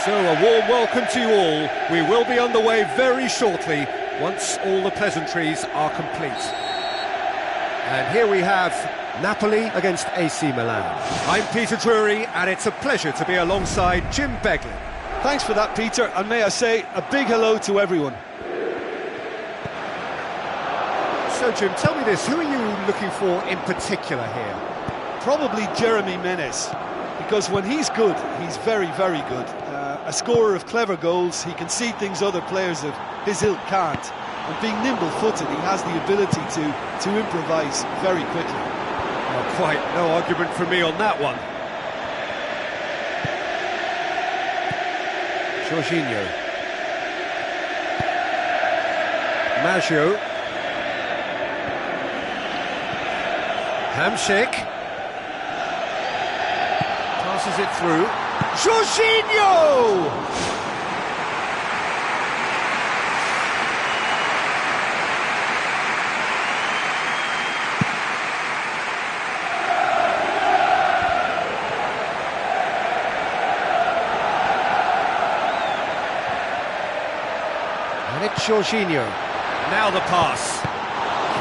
So a warm welcome to you all. We will be underway very shortly once all the pleasantries are complete. And here we have Napoli against AC Milan. I'm Peter Drury and it's a pleasure to be alongside Jim Beglin. Thanks for that, Peter, and may I say a big hello to everyone. So Jim, tell me this, who are you looking for in particular here? Probably Jeremy Menez, because when he's good, he's very, very good. A scorer of clever goals, he can see things other players of his ilk can't. And being nimble-footed, he has the ability to improvise very quickly. Well, quite no argument from me on that one. Jorginho. Maggio. Hamsik. Passes it through. Jorginho! And it's Jorginho. Now the pass.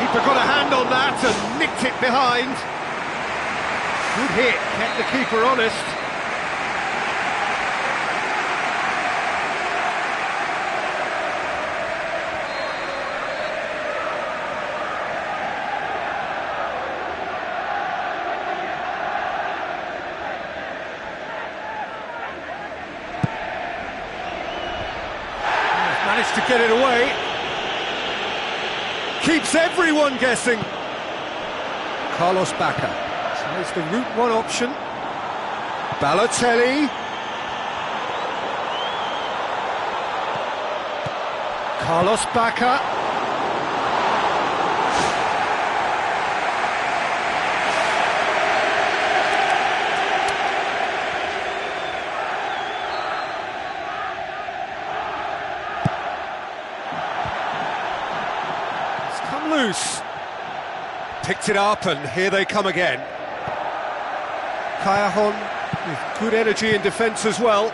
Keeper got a hand on that and nicked it behind. Good hit, kept the keeper honest. Managed to get it away. Keeps everyone guessing. Carlos Bacca tries the route one option. Balotelli. Carlos Bacca. Loose. Picked it up and here they come again. Callejon with good energy in defence as well.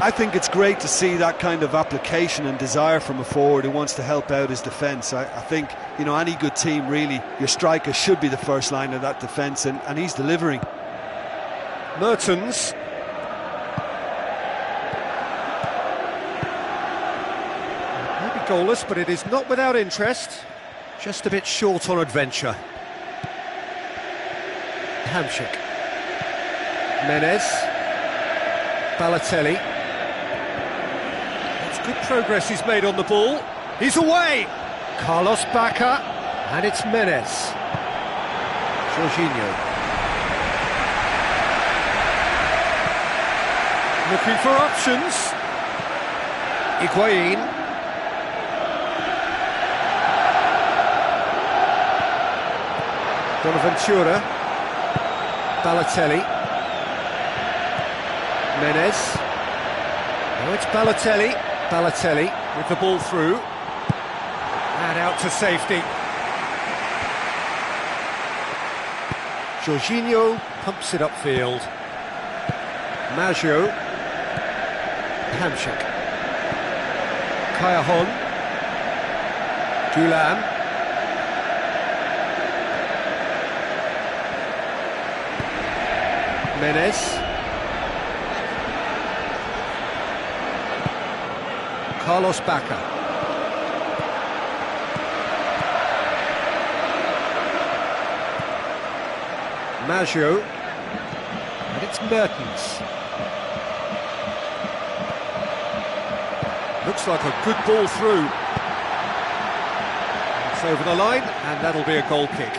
I think it's great to see that kind of application and desire from a forward who wants to help out his defence. I think, you know, any good team really, your striker should be the first line of that defence, and he's delivering. Mertens. Maybe goalless, but it is not without interest. Just a bit short on adventure. Hamsik. Menez. Balotelli. That's good progress he's made on the ball. He's away! Carlos Bacca. And it's Menez. Jorginho. Looking for options. Higuain. Bonaventura, Balotelli, Menez, now it's Balotelli with the ball through, and out to safety. Jorginho pumps it upfield. Maggio, Hamsik, Callejon, Dulan. Menez. Carlos Bacca. Maggio. And it's Mertens. Looks like a good ball through. It's over the line, and that'll be a goal kick.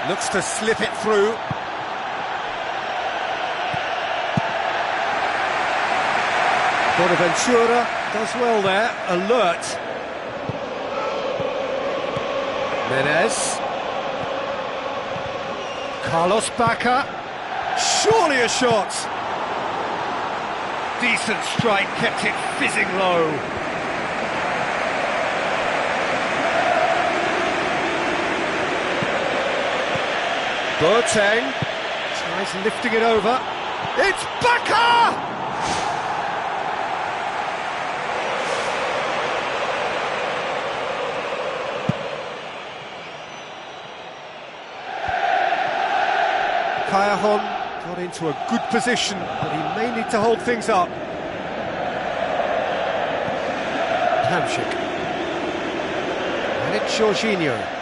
Looks to slip it through. Bonaventura does well there, alert. Menez. Carlos Bacca. Surely a shot. Decent strike, kept it fizzing low. Boateng tries lifting it over. It's Baka! Kayahon got into a good position, but he may need to hold things up. Hamsik. And it's Jorginho.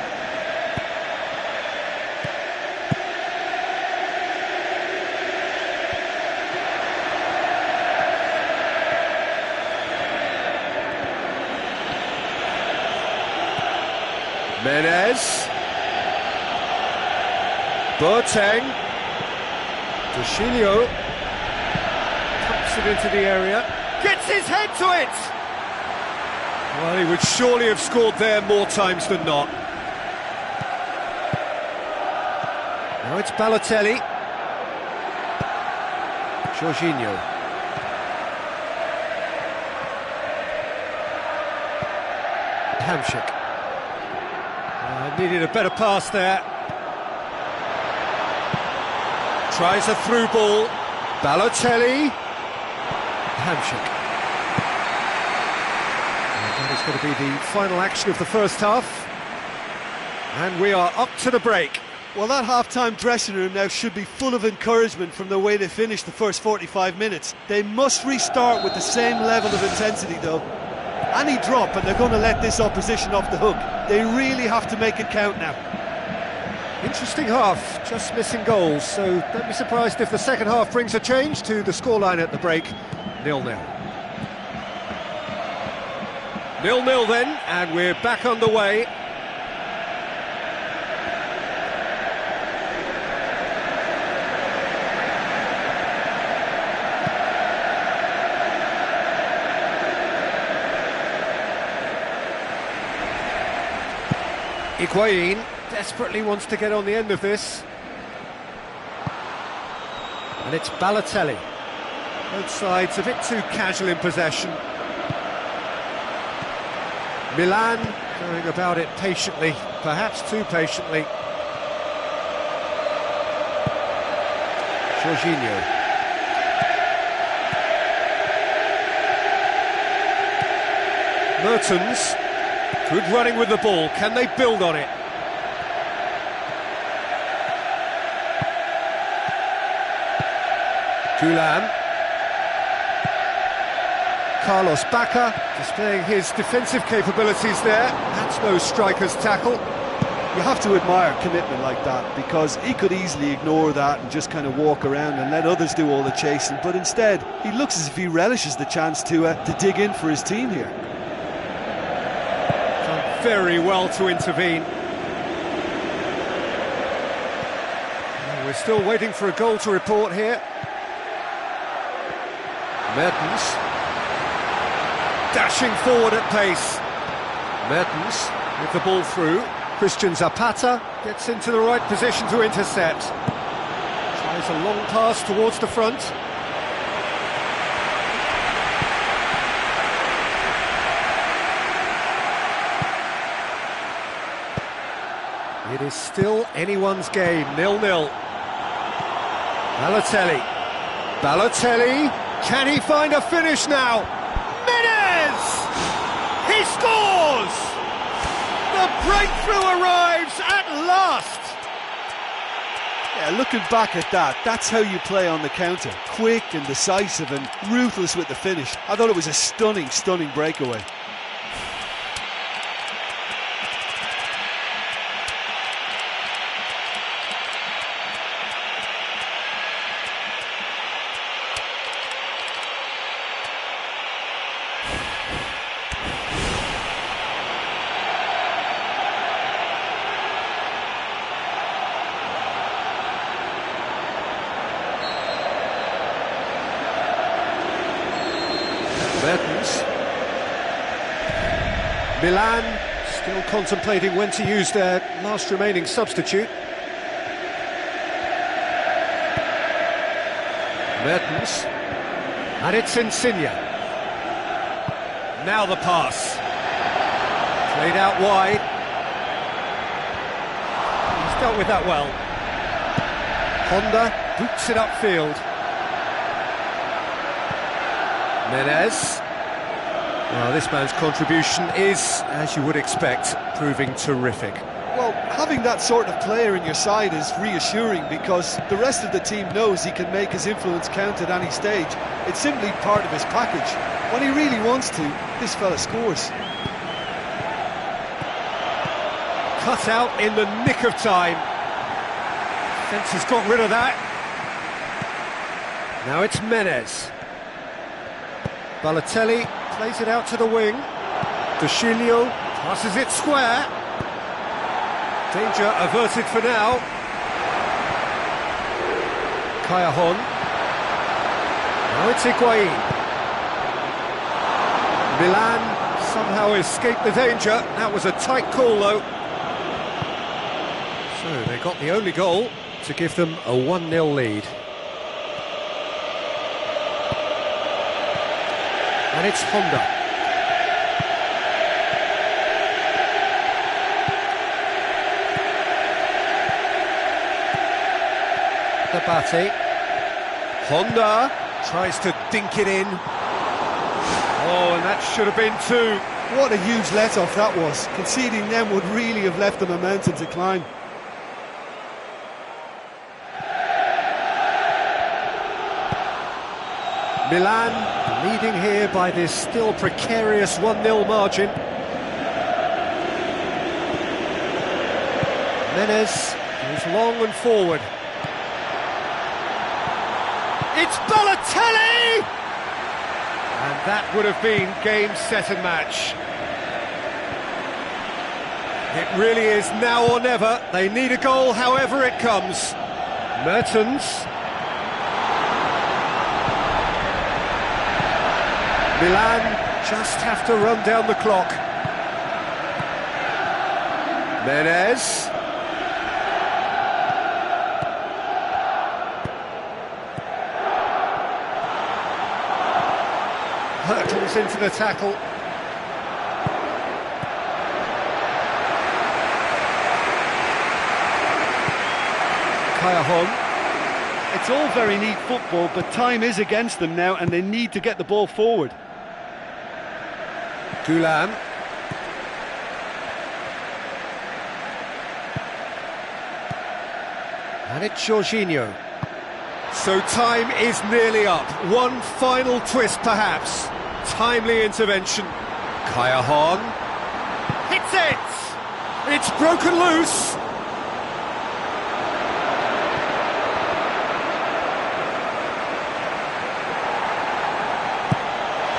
Menez. Boateng. Jorginho pumps it into the area, gets his head to it! Well, he would surely have scored there more times than not. Now it's Balotelli. Jorginho. Hamsik. Needed a better pass there. Tries a through ball. Balotelli. Hamsik. And that is going to be the final action of the first half. And we are up to the break. Well, that half-time dressing room now should be full of encouragement from the way they finished the first 45 minutes. They must restart with the same level of intensity, though. Any drop and they're going to let this opposition off the hook. They really have to make it count now. Interesting half, just missing goals, so don't be surprised if the second half brings a change to the scoreline at the break. 0-0. 0-0 then, and we're back underway. Higuain desperately wants to get on the end of this. And it's Balotelli. Both sides a bit too casual in possession. Milan going about it patiently, perhaps too patiently. Jorginho. Mertens. Good running with the ball. Can they build on it? Gulam. Carlos Bacca displaying his defensive capabilities there. That's no striker's tackle. You have to admire commitment like that, because he could easily ignore that and just kind of walk around and let others do all the chasing, but instead he looks as if he relishes the chance to dig in for his team here. Done very well to intervene. We're still waiting for a goal to report here. Mertens dashing forward at pace. Mertens with the ball through. Christian Zapata gets into the right position to intercept. Tries a long pass towards the front. It is still anyone's game, 0-0. Balotelli. Balotelli. Can he find a finish now? Menez! He scores! The breakthrough arrives at last! Yeah, looking back at that, that's how you play on the counter. Quick and decisive and ruthless with the finish. I thought it was a stunning, stunning breakaway. Mertens. Milan still contemplating when to use their last remaining substitute. Mertens. And it's Insigne. Now the pass. Played out wide. He's dealt with that well. Honda boots it upfield. Menez. Well, this man's contribution is, as you would expect, proving terrific. Well, having that sort of player in your side is reassuring because the rest of the team knows he can make his influence count at any stage. It's simply part of his package. When he really wants to, this fella scores. Cut out in the nick of time. Fence has got rid of that. Now it's Menez. Balotelli plays it out to the wing. De Sciglio passes it square. Danger averted for now. Callahan. Now it's Higuain. Milan somehow escaped the danger. That was a tight call though. So they got the only goal to give them a 1-0 lead. And it's Honda. Abate. Honda tries to dink it in. Oh, and that should have been two. What a huge let-off that was. Conceding them would really have left them a mountain to climb. Milan leading here by this still precarious 1-0 margin. Menez goes long and forward. It's Balotelli! And that would have been game, set and match. It really is now or never. They need a goal however it comes. Mertens. Milan just have to run down the clock. Menez. Hurtles into the tackle. Callahan. It's all very neat football, but time is against them now and they need to get the ball forward. Gulam. And it's Jorginho. So time is nearly up. One final twist perhaps. Timely intervention. Callahan hits it! It's broken loose!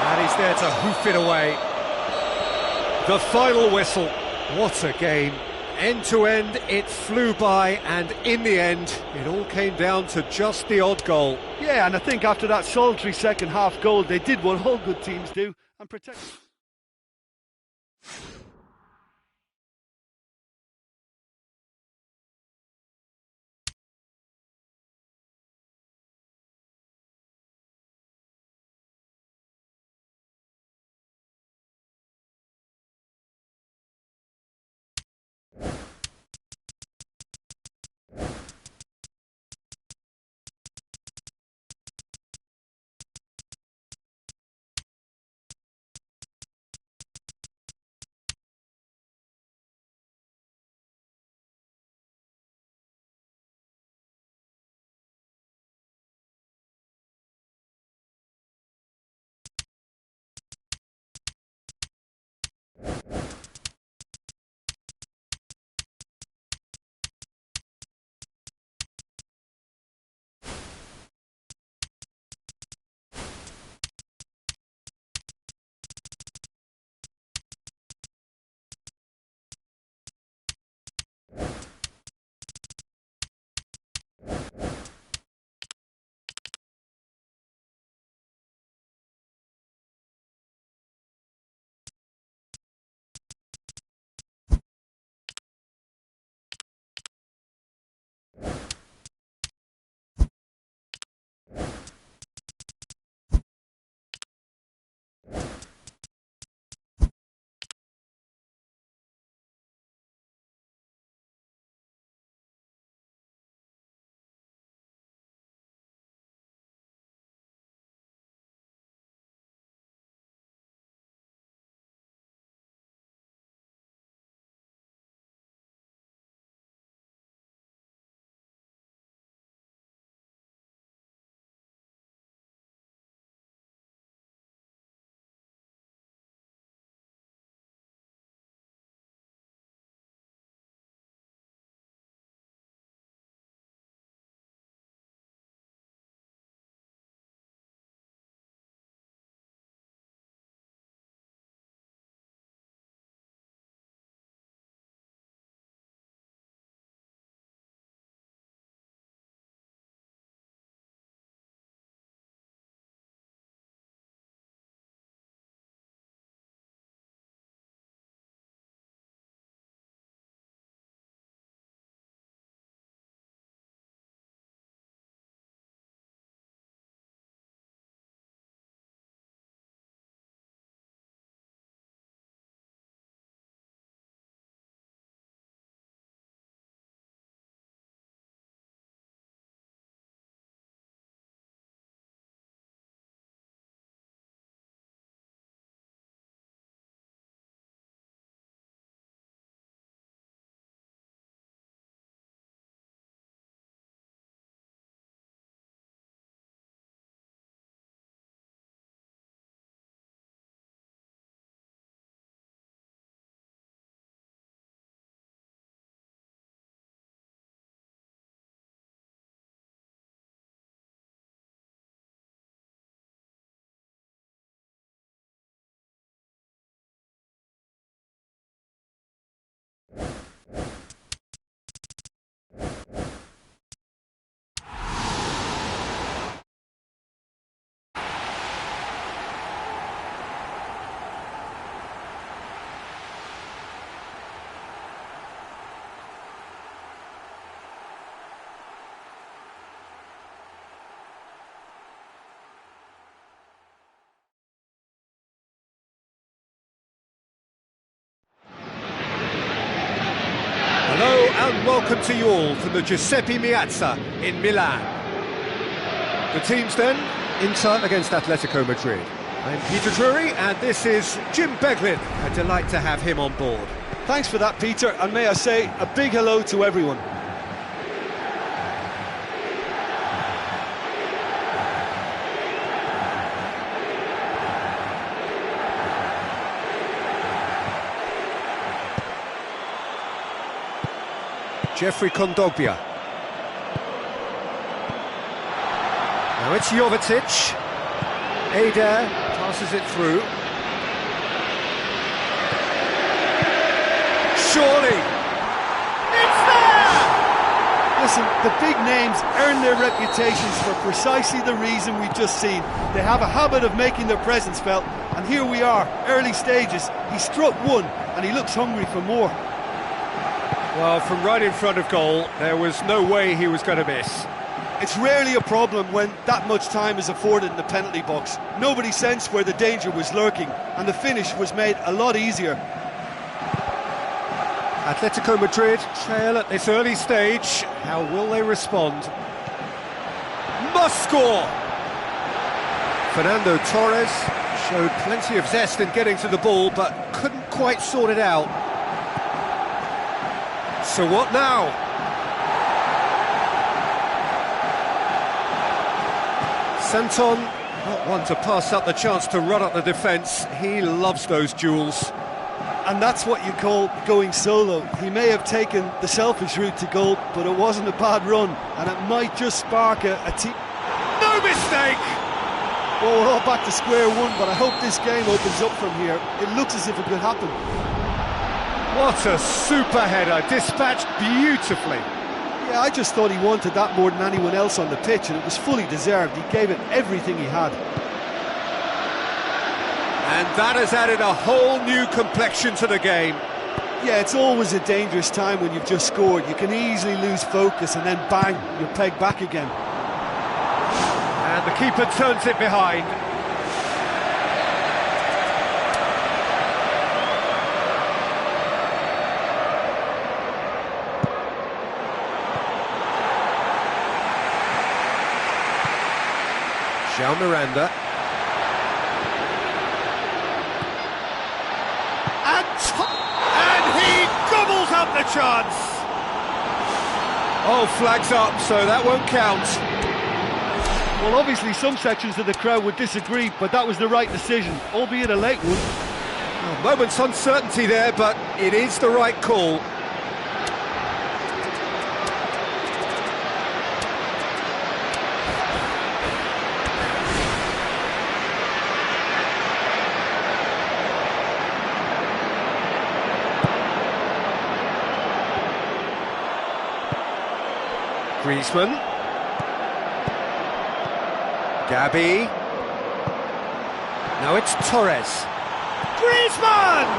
And he's there to hoof it away. The final whistle. What a game. End to end, it flew by, and in the end, it all came down to just the odd goal. Yeah, and I think after that solitary second half goal, they did what all good teams do and protect. and welcome to you all from the Giuseppe Meazza in Milan. The teams then, Inter against Atletico Madrid. I'm Peter Drury, and this is Jim Beglin. A delight to have him on board. Thanks for that, Peter, and may I say a big hello to everyone. Jeffrey Kondogbia. Now it's Jovetic. Adair passes it through. Surely! It's there! Listen, the big names earn their reputations for precisely the reason we've just seen. They have a habit of making their presence felt, and here we are, early stages. He struck one, and he looks hungry for more. Well, from right in front of goal, there was no way he was going to miss. It's rarely a problem when that much time is afforded in the penalty box. Nobody sensed where the danger was lurking, and the finish was made a lot easier. Atletico Madrid trail at this early stage. How will they respond? Must score! Fernando Torres showed plenty of zest in getting to the ball, but couldn't quite sort it out. So what now? Santon, not one to pass up the chance to run up the defence. He loves those duels. And that's what you call going solo. He may have taken the selfish route to goal, but it wasn't a bad run, and it might just spark a team. No mistake! Well, we're all back to square one, but I hope this game opens up from here. It looks as if it could happen. What a super header, dispatched beautifully. Yeah, I just thought he wanted that more than anyone else on the pitch, and it was fully deserved. He gave it everything he had. And that has added a whole new complexion to the game. Yeah, it's always a dangerous time when you've just scored. You can easily lose focus and then bang, you're pegged back again. And the keeper turns it behind. João Miranda. And he gobbles up the chance! Oh, flags up, so that won't count. Well, obviously some sections of the crowd would disagree, but that was the right decision, albeit a late one. Oh, moment's uncertainty there, but it is the right call. Griezmann. Gabi. Now it's Torres. Griezmann!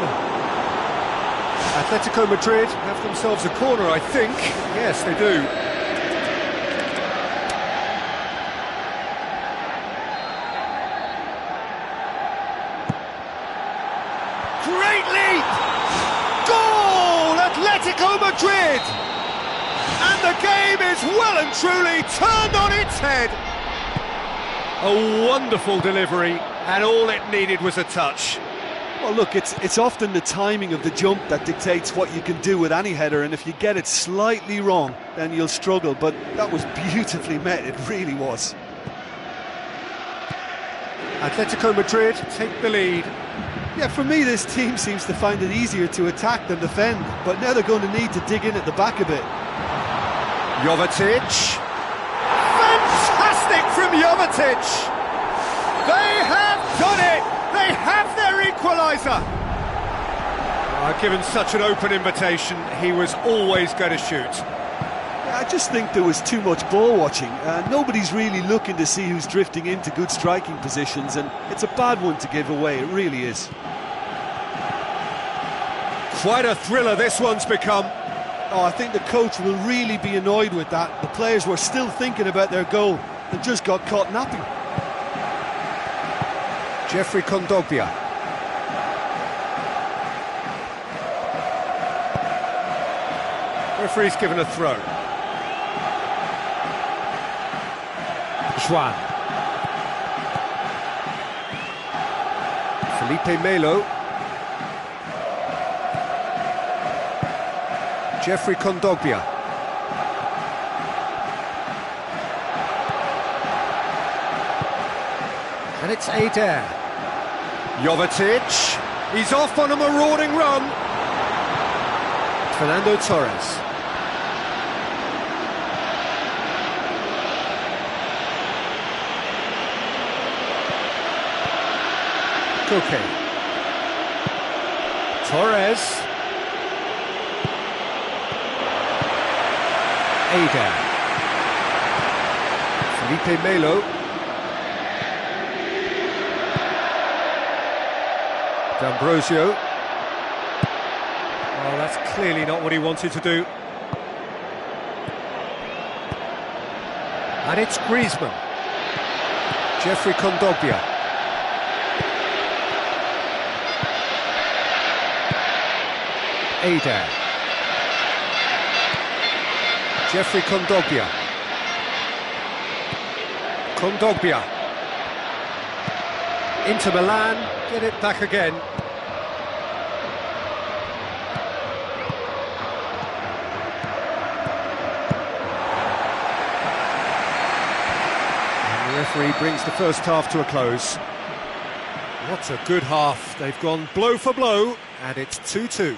Atletico Madrid have themselves a corner, I think. Yes, they do. Great leap! Goal! Atletico Madrid! And the game is well and truly turned on its head. A wonderful delivery, and all it needed was a touch. Well, look, it's often the timing of the jump that dictates what you can do with any header, and if you get it slightly wrong, then you'll struggle, but that was beautifully met, it really was. Atletico Madrid take the lead. Yeah, for me, this team seems to find it easier to attack than defend, but now they're going to need to dig in at the back a bit. Jovetic. Fantastic from Jovetic! They have done it! They have their equaliser! Given such an open invitation, he was always going to shoot. I just think there was too much ball watching. Nobody's really looking to see who's drifting into good striking positions, and it's a bad one to give away, it really is. Quite a thriller this one's become. Oh, I think the coach will really be annoyed with that. The players were still thinking about their goal and just got caught napping. Jeffrey Kondogbia. Referee's given a throw. Juan. Felipe Melo. Jeffrey Kondogbia. And it's Adair. Jovetic. He's off on a marauding run. Fernando Torres. Koke. Torres. Adair. Felipe Melo. D'Ambrosio. Oh, that's clearly not what he wanted to do. And it's Griezmann. Jeffrey Kondogbia. Adair. Jeffrey Kondogbia. Kondogbia. Inter Milan get it back again. And the referee brings the first half to a close. What a good half. They've gone blow for blow, and it's 2-2.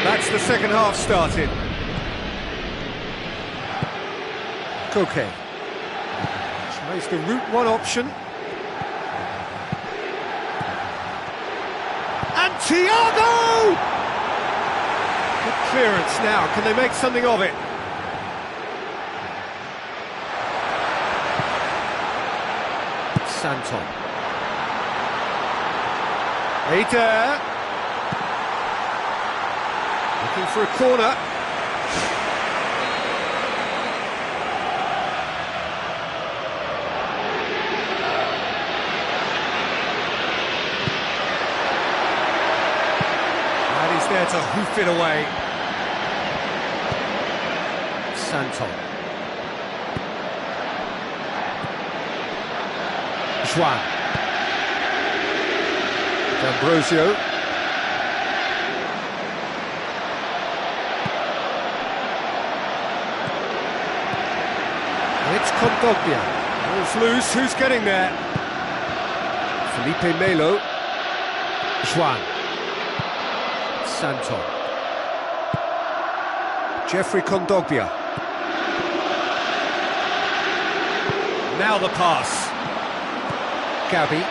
That's the second half started. Koke. Tries the route one option. And Thiago! Good clearance now. Can they make something of it? Santon. Adair. Looking for a corner. And he's there to hoof it away. Santon. Juan. D'Ambrosio. It's Kondogbia. Ball's loose, who's getting there? Felipe Melo. Juan. Santon. Jeffrey Kondogbia. Now the pass. Gabi.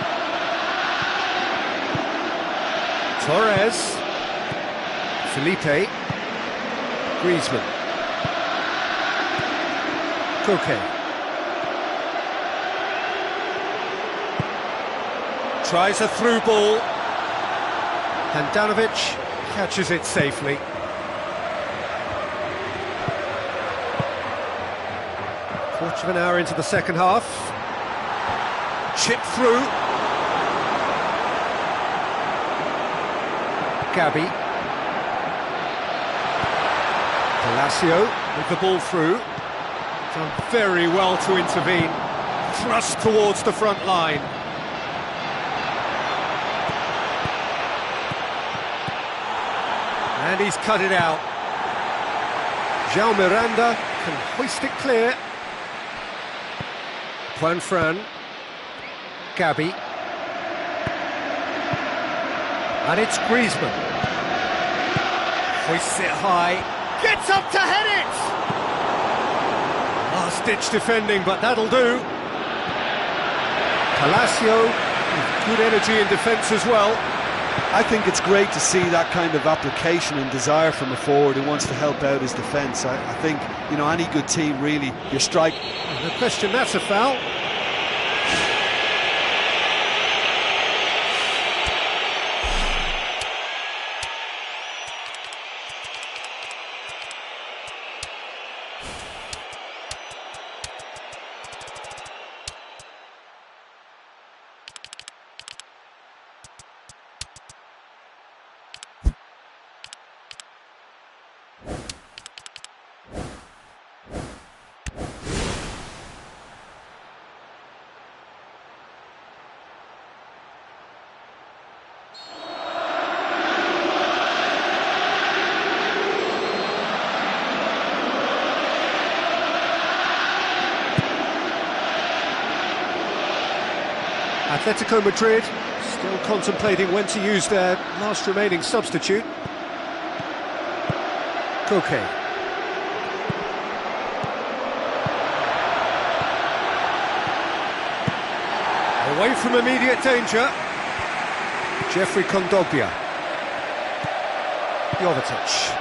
Torres. Felipe. Griezmann. Koke. Tries a through ball. Handanovic catches it safely. Quarter of an hour into the second half. Chip through. Gabi. Palacio with the ball through. Done very well to intervene. Thrust towards the front line. And he's cut it out. João Miranda can hoist it clear. Juanfran. Gabi. And it's Griezmann. Hoists it high. Gets up to head it! Last-ditch defending, but that'll do. Palacio with good energy in defence as well. I think it's great to see that kind of application and desire from a forward who wants to help out his defence. I think, you know, any good team really, your strike... No question, that's a foul. Atletico Madrid still contemplating when to use their last remaining substitute. Koke. Away from immediate danger. Jeffrey Kondogbia. Jovetic.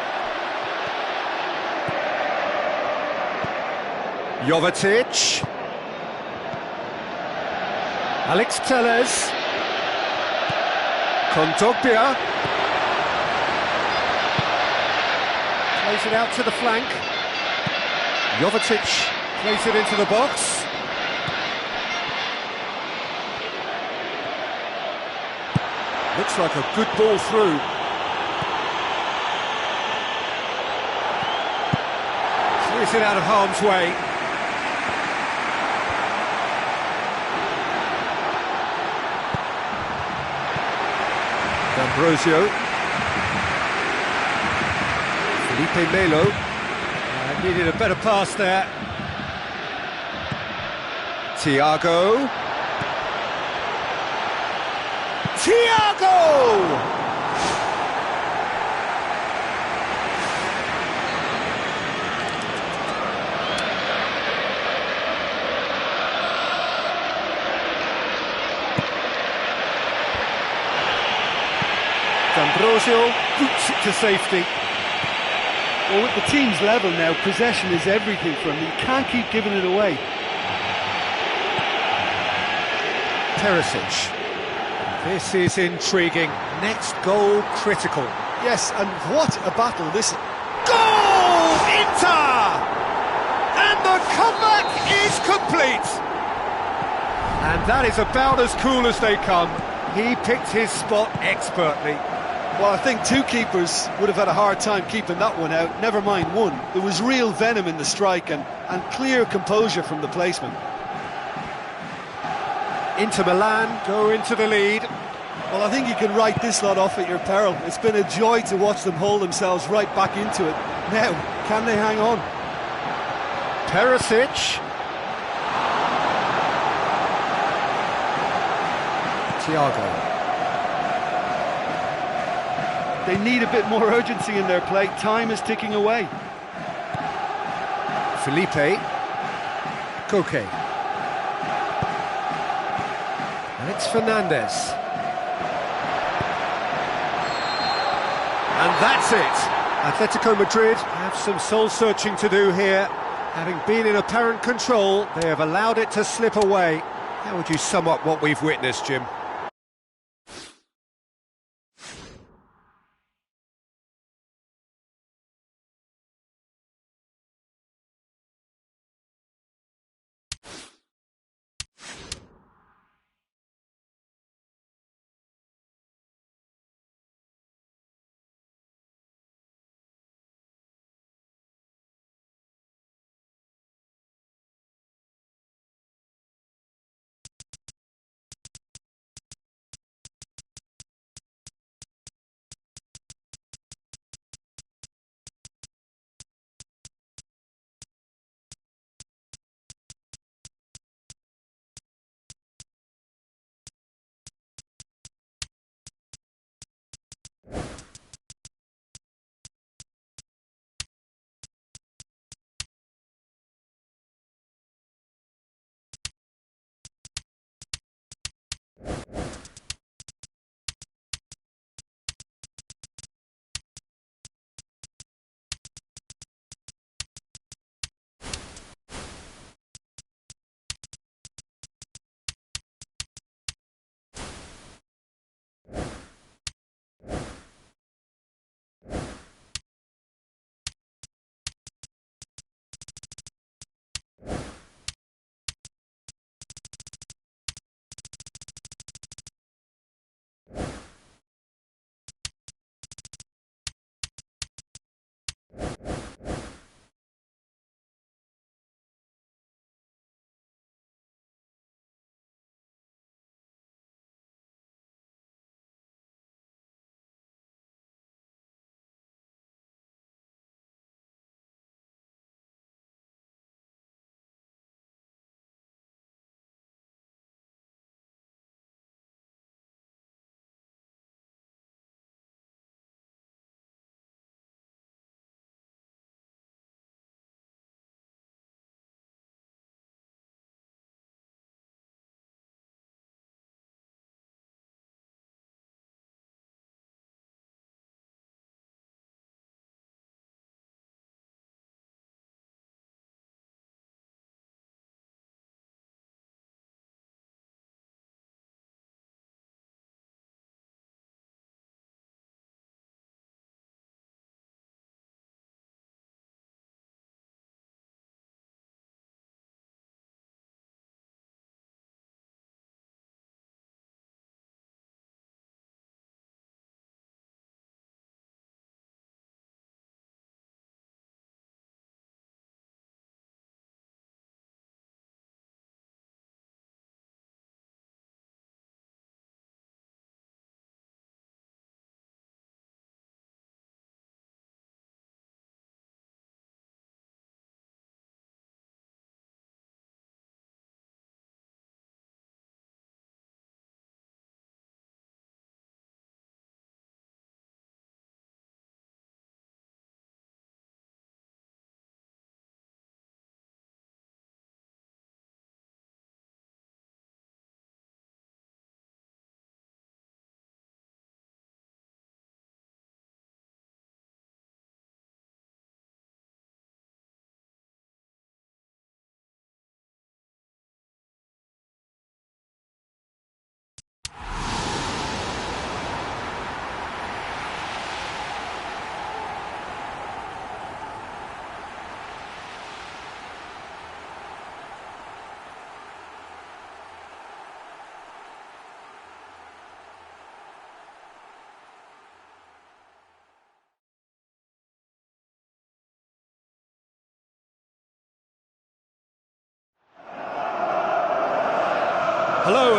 Jovetic. Alex Telles. Kondogbia. Plays it out to the flank. Jovetic plays it into the box. Looks like a good ball through. Clears it out of harm's way. D'Ambrosio. Felipe Melo. Needed a better pass there. Thiago. Thiago! D'Ambrosio boots it to safety. Well, with the team's level now, possession is everything for him. He can't keep giving it away. Perisic. This is intriguing. Next goal critical. Yes, and what a battle this is. Goal! Inter! And the comeback is complete! And that is about as cool as they come. He picked his spot expertly. Well, I think two keepers would have had a hard time keeping that one out, never mind one. There was real venom in the strike and clear composure from the placement. Inter Milan go into the lead. Well, I think you can write this lot off at your peril. It's been a joy to watch them hold themselves right back into it. Now, can they hang on? Perisic. Thiago. They need a bit more urgency in their play. Time is ticking away. Felipe. Koke. And it's Fernandez. And that's it. Atletico Madrid have some soul-searching to do here. Having been in apparent control, they have allowed it to slip away. How would you sum up what we've witnessed, Jim?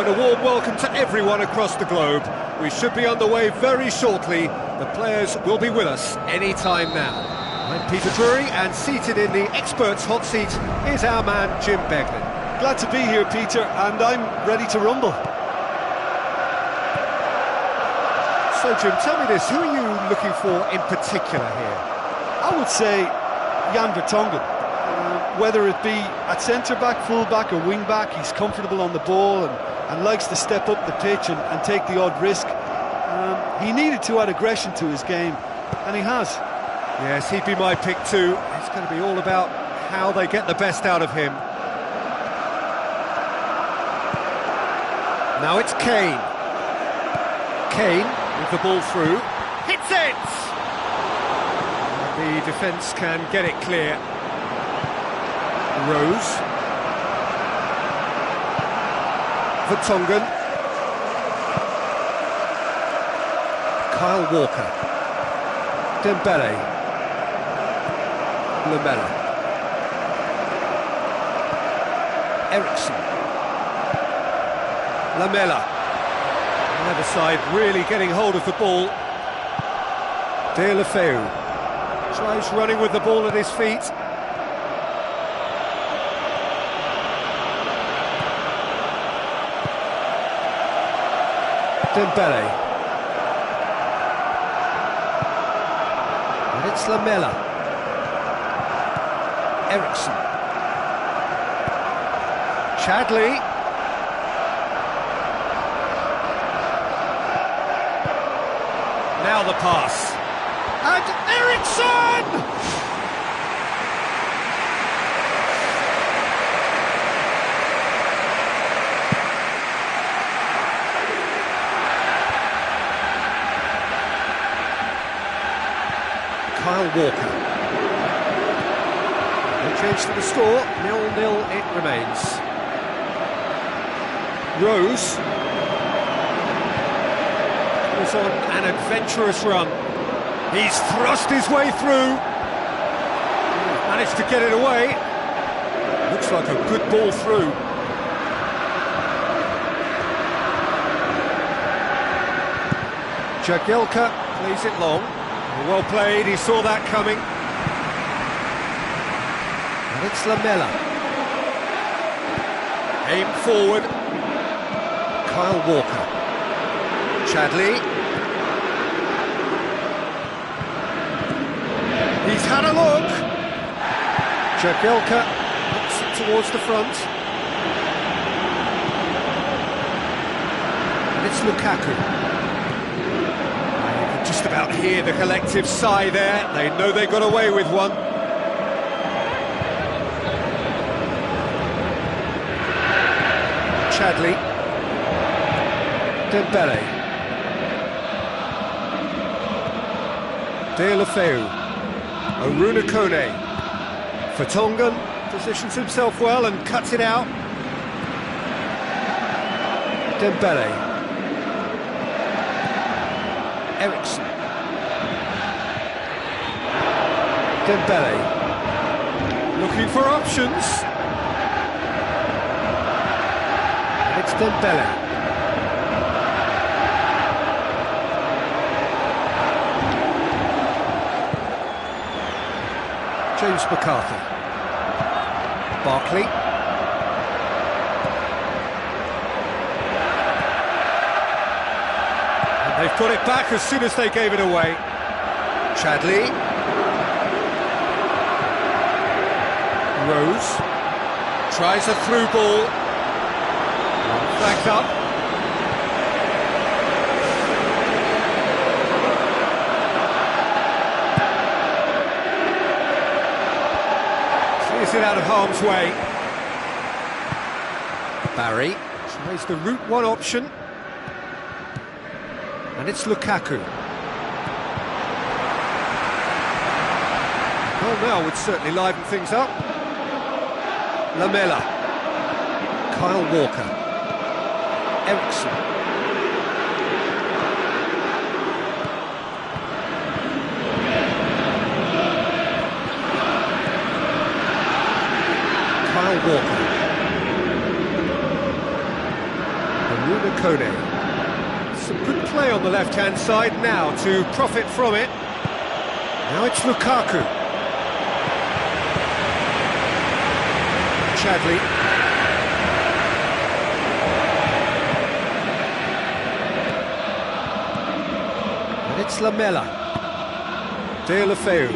a warm welcome to everyone across the globe. We should be underway very shortly. The players will be with us any time now. I'm Peter Drury, and seated in the experts' hot seat is our man Jim Beglin. Glad to be here, Peter, and I'm ready to rumble. So Jim, tell me this, who are you looking for in particular here? I would say Jan Vertonghen. Whether it be at centre-back, full-back or wing-back, he's comfortable on the ball and likes to step up the pitch and take the odd risk. He needed to add aggression to his game, and he has. Yes, he'd be my pick too. It's going to be all about how they get the best out of him. Now it's Kane. Kane with the ball through. Hits it! The defence can get it clear. Rose. Vertonghen. Kyle Walker. Dembele. Lamela. Ericsson. Lamela. The other side really getting hold of the ball. Deulofeu tries running with the ball at his feet. Dembele. And it's Lamela. Ericsson. Chadley. Now the pass. And Ericsson! Kyle Walker. No change to the score, 0-0 it remains. Rose was on an adventurous run. He's thrust his way through. Managed to get it away. Looks like a good ball through. Jagielka plays it long. Well played, he saw that coming. And it's Lamela. Aim forward. Kyle Walker. Chadley. He's had a look. Jagielka puts it towards the front. And it's Lukaku. Just about hear the collective sigh there. They know they got away with one. Chadley. Dembele. Deulofeu. Aruna Kone. Vertonghen positions himself well and cuts it out. Dembele. Ericsson. Dembele. Looking for options. And it's Dembele. James McCarthy. Barkley. They've got it back as soon as they gave it away. Chadley. Rose. Tries a through ball. Flagged up. Clears it out of harm's way. Barry tries the route one option. And it's Lukaku. Well, now would certainly liven things up. Lamela. Kyle Walker. Ericsson. Kyle Walker. Kone. Some good play on the left-hand side now to profit from it. Now it's Lukaku. Chadley. And it's Lamela. Deulofeu.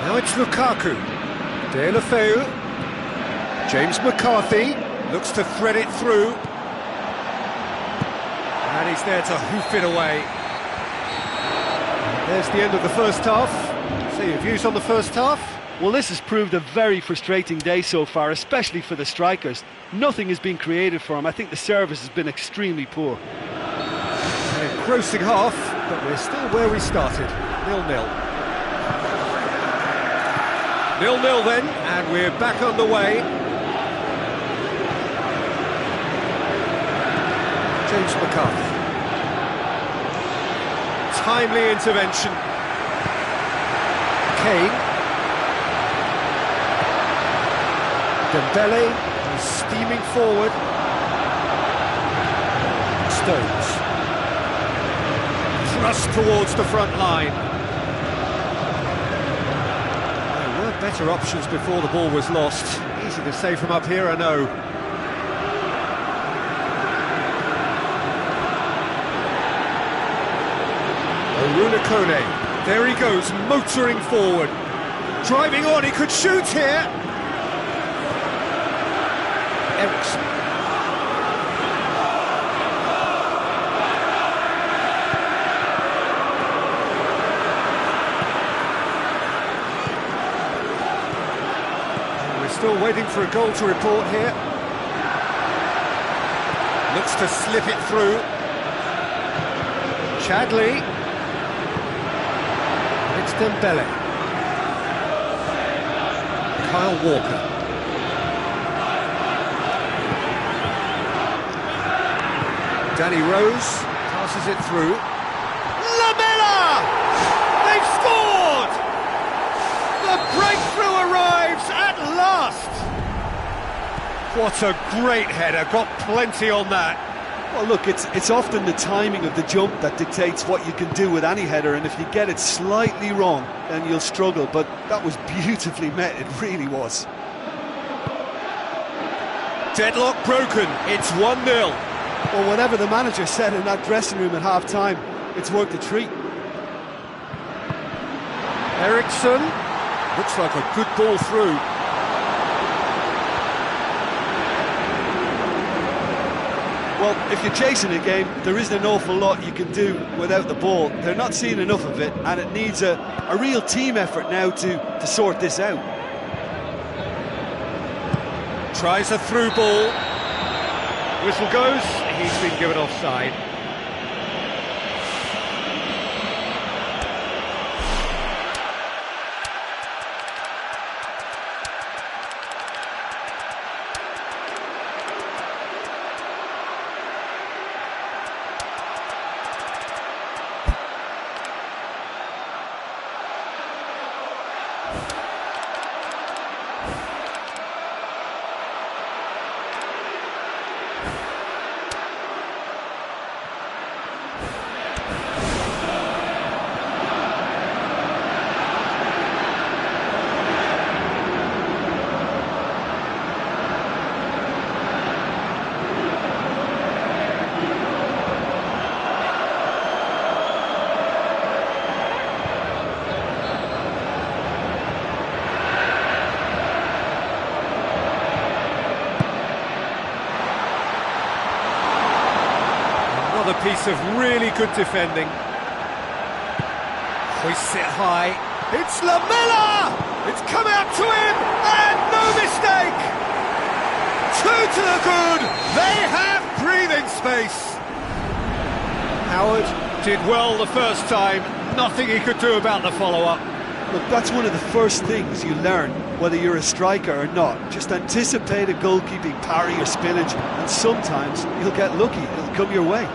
Now it's Lukaku. Deulofeu. James McCarthy looks to thread it through. And he's there to hoof it away. There's the end of the first half. So your views on the first half? Well, this has proved a very frustrating day so far, especially for the strikers. Nothing has been created for them. I think the service has been extremely poor. An engrossing half, but we're still where we started. 0-0. 0-0 then, and we're back underway. James McCarthy. Timely intervention. Kane. Dembele is steaming forward. Stones. Thrust towards the front line. There were better options before the ball was lost. Easy to say from up here, I know. Kone, there he goes, motoring forward. Driving on, he could shoot here. Eriksson. We're still waiting for a goal to report here. Looks to slip it through. Chadley. It's Dembele. Kyle Walker. Danny Rose passes it through. Lamela! They've scored! The breakthrough arrives at last! What a great header, got plenty on that. Well, look, it's often the timing of the jump that dictates what you can do with any header, and if you get it slightly wrong, then you'll struggle, but that was beautifully met, it really was. Deadlock broken, it's 1-0. Well, whatever the manager said in that dressing room at half-time, it's worked a treat. Eriksson, looks like a good ball through. Well, if you're chasing a game, there isn't an awful lot you can do without the ball. They're not seeing enough of it, and it needs a real team effort now to sort this out. Tries a through ball. Whistle goes, he's been given offside. Another piece of really good defending. Hoists it high. It's Lamela! It's come out to him, and no mistake! 2 to the good. They have breathing space. Howard did well the first time. Nothing he could do about the follow-up. Look, that's one of the first things you learn, whether you're a striker or not. Just anticipate a goalkeeping parry or spillage, and sometimes you'll get lucky. It'll come your way.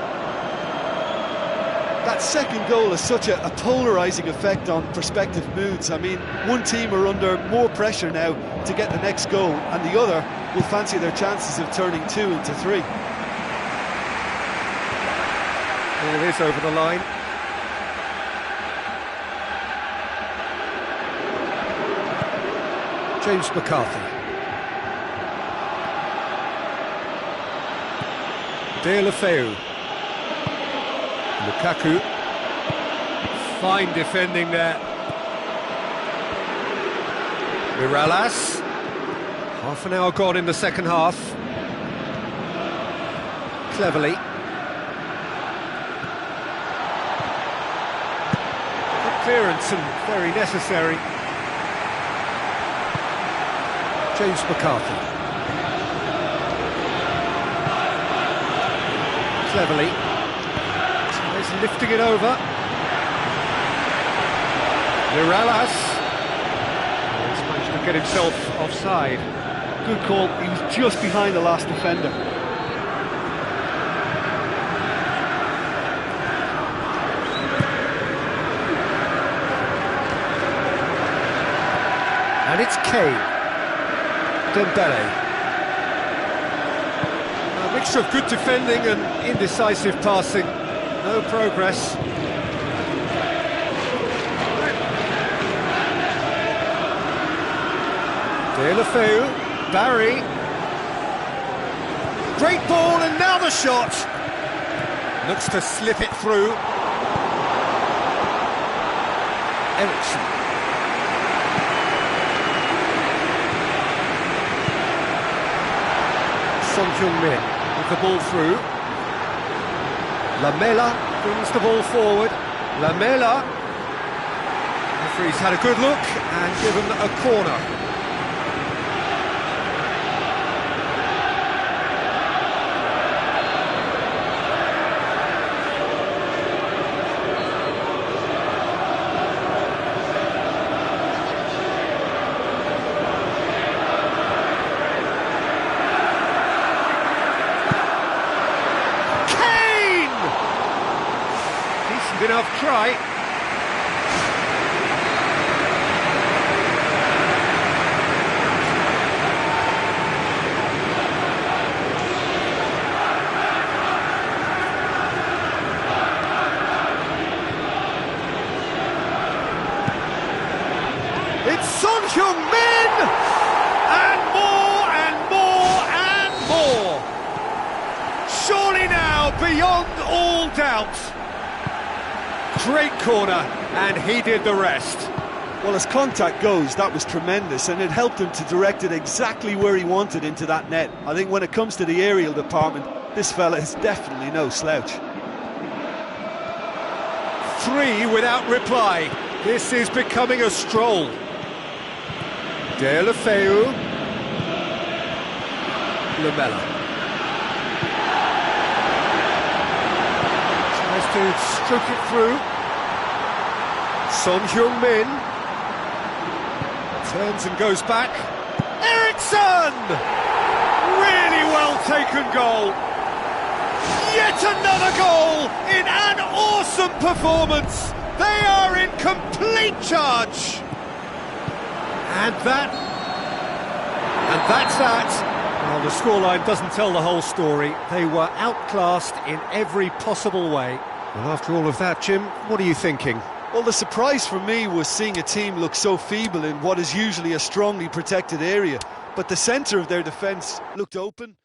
That second goal has such a polarising effect on prospective moods. I mean, one team are under more pressure now to get the next goal, and the other will fancy their chances of turning 2 into 3. There it is over the line. James McCarthy. De La Feu. Lukaku. Fine defending there. Mirallas. Half an hour gone in the second half. Cleverly. Good clearance and very necessary. James McCarthy. Cleverly. He's lifting it over. Mirallas. He's managed to get himself offside. Good call, he was just behind the last defender. And it's Kane. Dembele. A mixture of good defending and indecisive passing. No progress. De La Feu, Barry. Great ball and now the shot. Looks to slip it through. Ericsson. Son Heung-min with the ball through. Lamela brings the ball forward. Lamela. Referee's had a good look and given a corner. Enough try. It's Son Heung-min! And more and more and more! Surely now, beyond all doubt. Great corner, and he did the rest. Well, as contact goes, that was tremendous, and it helped him to direct it exactly where he wanted into that net. I think when it comes to the aerial department, this fella is definitely no slouch. 3 without reply. This is becoming a stroll. De La Feu. Lamela. Tries to stroke it through. Son Heung-min turns and goes back. Ericsson! Really well taken goal. Yet another goal in an awesome performance. They are in complete charge. And that's that. Well, the scoreline doesn't tell the whole story. They were outclassed in every possible way. Well, after all of that, Jim, what are you thinking? Well, the surprise for me was seeing a team look so feeble in what is usually a strongly protected area. But the centre of their defence looked open.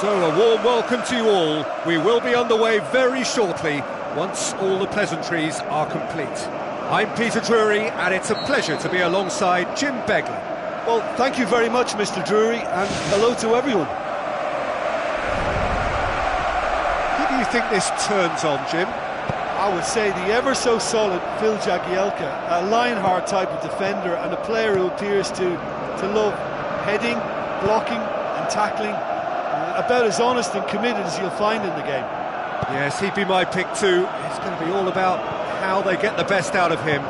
So a warm welcome to you all. We will be underway very shortly once all the pleasantries are complete. I'm Peter Drury and it's a pleasure to be alongside Jim Beglin. Well, thank you very much, Mr. Drury, and hello to everyone. Who do you think this turns on, Jim? I would say the ever-so-solid Phil Jagielka, a Lionheart type of defender and a player who appears to love heading, blocking and tackling. About as honest and committed as you'll find in the game. Yes, he'd be my pick too. It's going to be all about how they get the best out of him.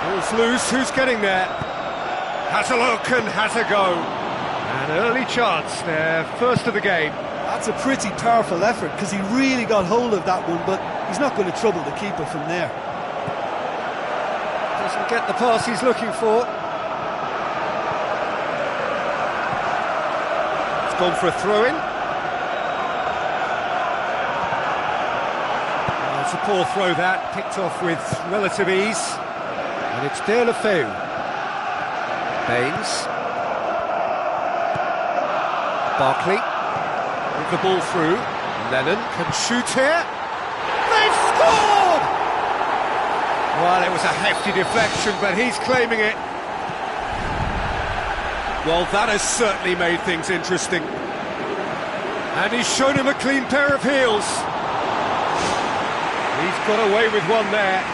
Ball's loose, who's getting there? Has a look and has a go. An early chance there, first of the game. That's a pretty powerful effort because he really got hold of that one, but he's not going to trouble the keeper from there. Doesn't get the pass he's looking for. It's gone for a throw-in. It's a poor throw that, picked off with relative ease. And it's Deulofeu. Baines. Barkley. With the ball through. Lennon can shoot here. They've scored! Well, it was a hefty deflection, but he's claiming it. Well, that has certainly made things interesting. And he's shown him a clean pair of heels. He's got away with one there.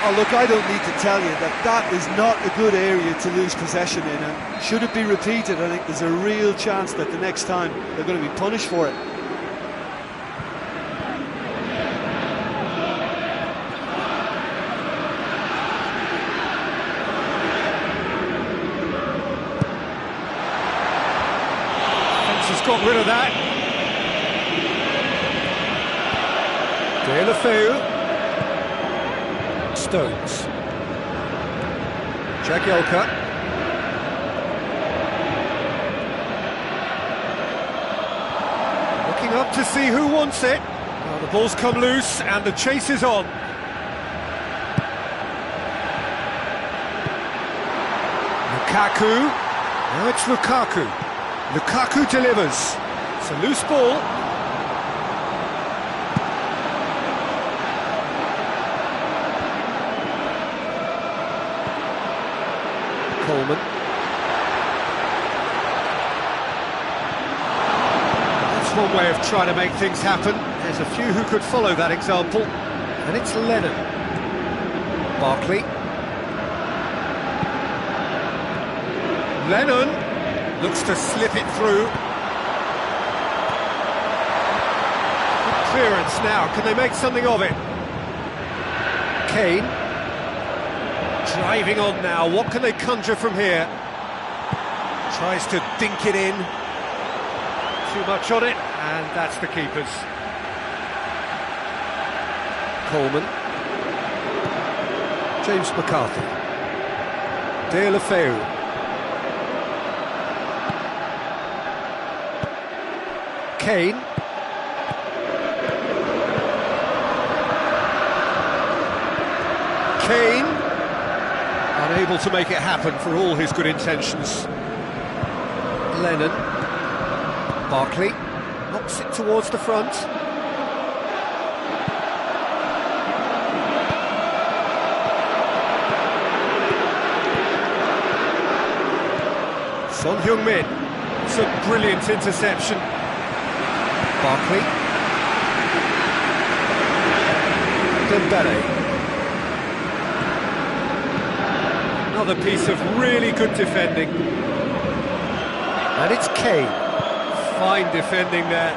Oh, look, I don't need to tell you that is not a good area to lose possession in, and should it be repeated, I think there's a real chance that the next time they're going to be punished for it. Got rid of that. Deulofeu. Stones. Jagielka. Looking up to see who wants it. Well, the ball's come loose and the chase is on. Lukaku. Now it's Lukaku. Lukaku delivers. It's a loose ball. Coleman. That's one way of trying to make things happen. There's a few who could follow that example. And it's Lennon. Barkley. Lennon. Looks to slip it through. Good clearance now. Can they make something of it? Kane. Driving on now. What can they conjure from here? Tries to dink it in. Too much on it, and that's the keeper's. Coleman. James McCarthy. Deulofeu. Kane. Kane, unable to make it happen for all his good intentions. Lennon. Barkley knocks it towards the front. Son Heung-min. It's a brilliant interception. Barkley. Dembele. Another piece of really good defending. And it's Kane. Fine defending there.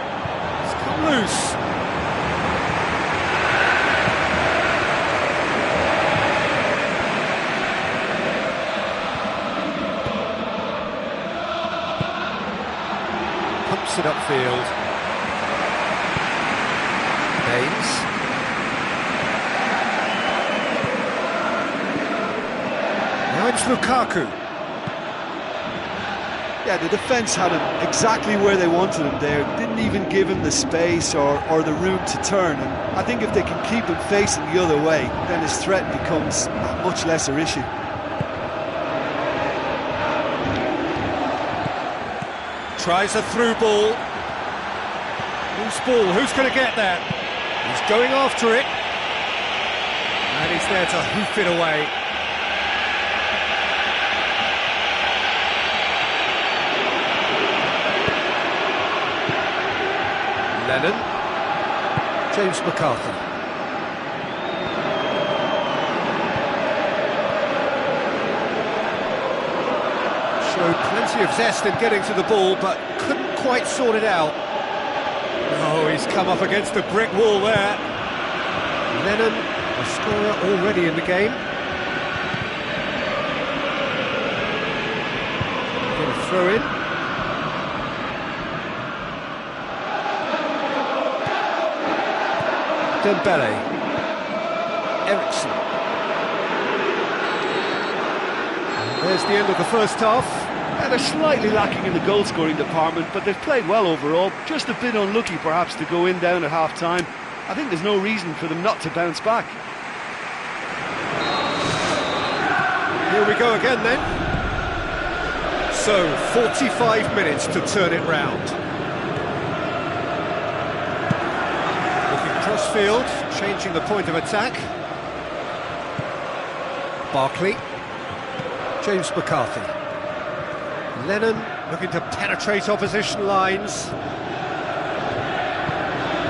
It's come loose. Pumps it upfield. Baines. Now it's Lukaku. Yeah, the defence had him exactly where they wanted him there. Didn't even give him the space or the room to turn. And I think if they can keep him facing the other way, then his threat becomes a much lesser issue. Tries a through ball. Loose ball, who's going to get that? He's going after it. And he's there to hoof it away. Lennon. James McCarthy. Showed plenty of zest in getting to the ball, but couldn't quite sort it out. Oh, he's come up against a brick wall there. Lennon, a scorer already in the game. Going to throw in. Dembele. Ericsson. And there's the end of the first half. Yeah, they're slightly lacking in the goal-scoring department, but they've played well overall. Just a bit unlucky, perhaps, to go in down at half-time. I think there's no reason for them not to bounce back. Here we go again, then. So, 45 minutes to turn it round. Looking cross-field, changing the point of attack. Barkley. James McCarthy. Lennon looking to penetrate opposition lines.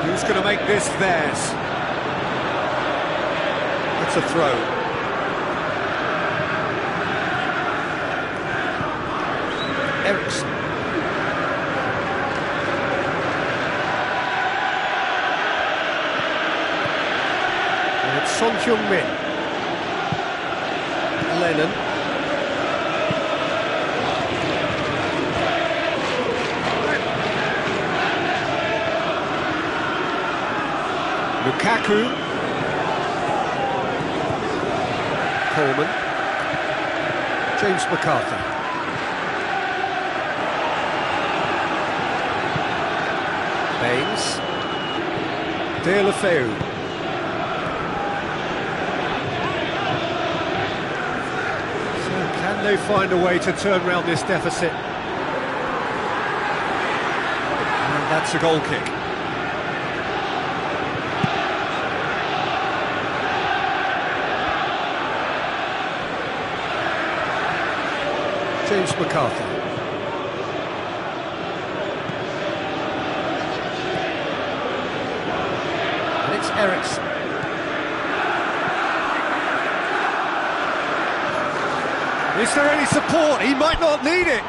Who's going to make this theirs? That's a throw. Ericsson. And it's Son Heung-min. Lennon. Lukaku. Coleman. James McCarthy. Baines. Deulofeu. So can they find a way to turn round this deficit? And that's a goal kick. James McCarthy. And it's Ericsson. Is there any support? He might not need it.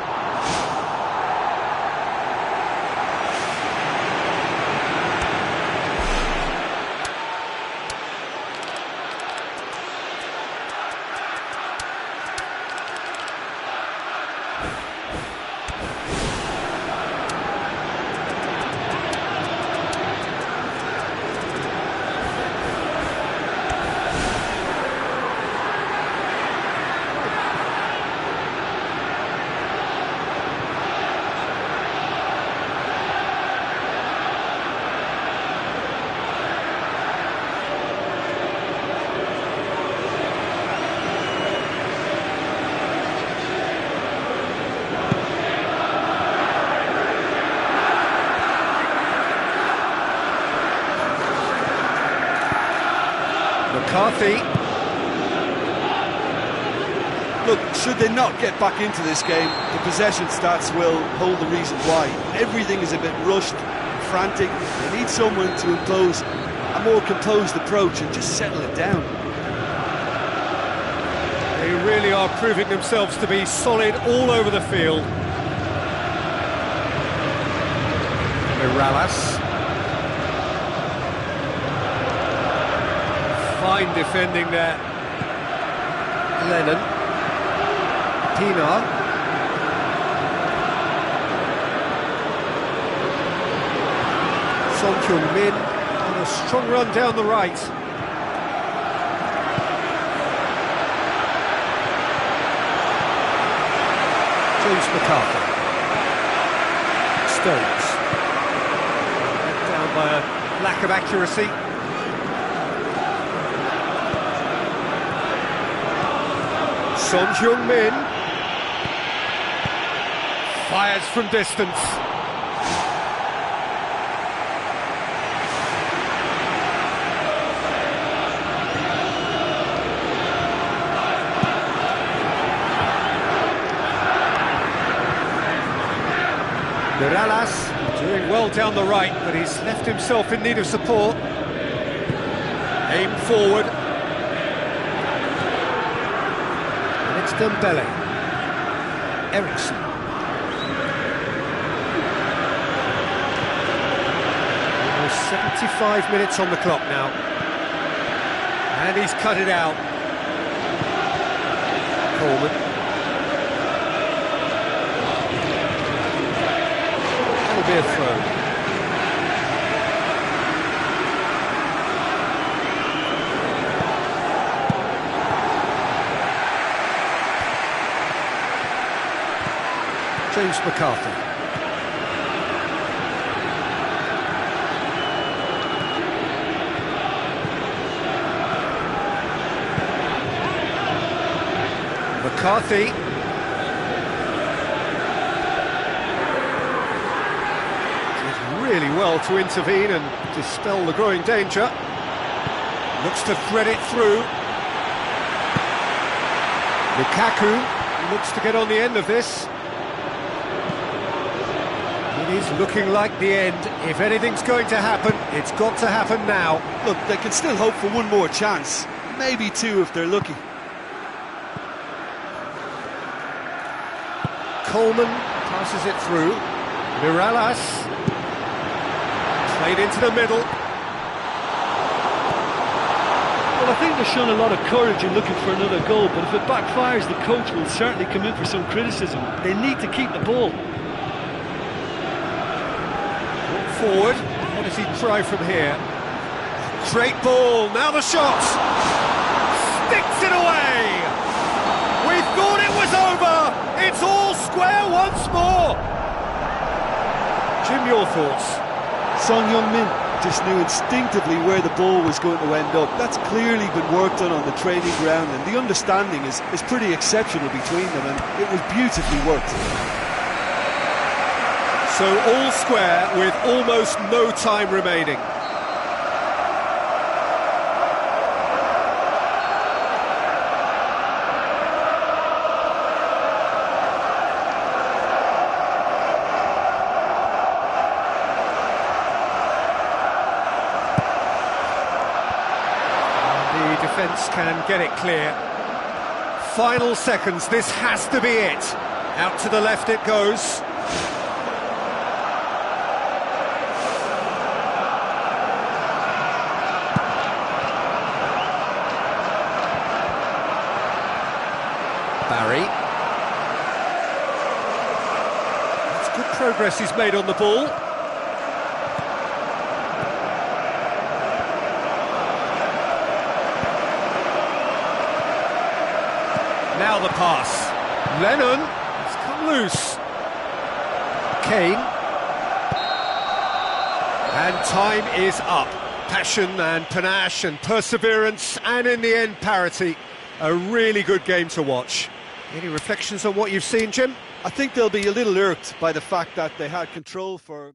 McCarthy. Look, should they not get back into this game, the possession stats will hold the reason why. Everything is a bit rushed, frantic. They need someone to impose a more composed approach and just settle it down. They really are proving themselves to be solid all over the field. Morales. Fine defending there. Lennon. Pienaar. Son Heung-min on a strong run down the right. James McCarthy. Stones. Let down by a lack of accuracy. Son Heung-min. Fires from distance. Bals doing well down the right, but he's left himself in need of support. Aim forward. And it's Dembele. Ericsson. Almost 75 minutes on the clock now. And he's cut it out. Coleman. That'll be a throw. James McCarthy. McCarthy. Did really well to intervene and dispel the growing danger. Looks to thread it through. Lukaku looks to get on the end of this. It is looking like the end. If anything's going to happen, it's got to happen now. Look, they can still hope for one more chance. Maybe two if they're lucky. Coleman passes it through. Bals played into the middle. Well, I think they've shown a lot of courage in looking for another goal, but if it backfires, the coach will certainly come in for some criticism. They need to keep the ball. Forward, what does he try from here? Great ball, now the shot! Sticks it away! We thought it was over! It's all square once more! Jim, your thoughts? Son Heung-min just knew instinctively where the ball was going to end up. That's clearly been worked on the training ground, and the understanding is pretty exceptional between them, and it was beautifully worked. So all square with almost no time remaining. The defence can get it clear. Final seconds, this has to be it. Out to the left it goes. Barry. That's good progress he's made on the ball. Now the pass. Lennon has come loose. Kane. And time is up. Passion and panache and perseverance, and in the end parity. A really good game to watch. Any reflections on what you've seen, Jim? I think they'll be a little irked by the fact that they had control for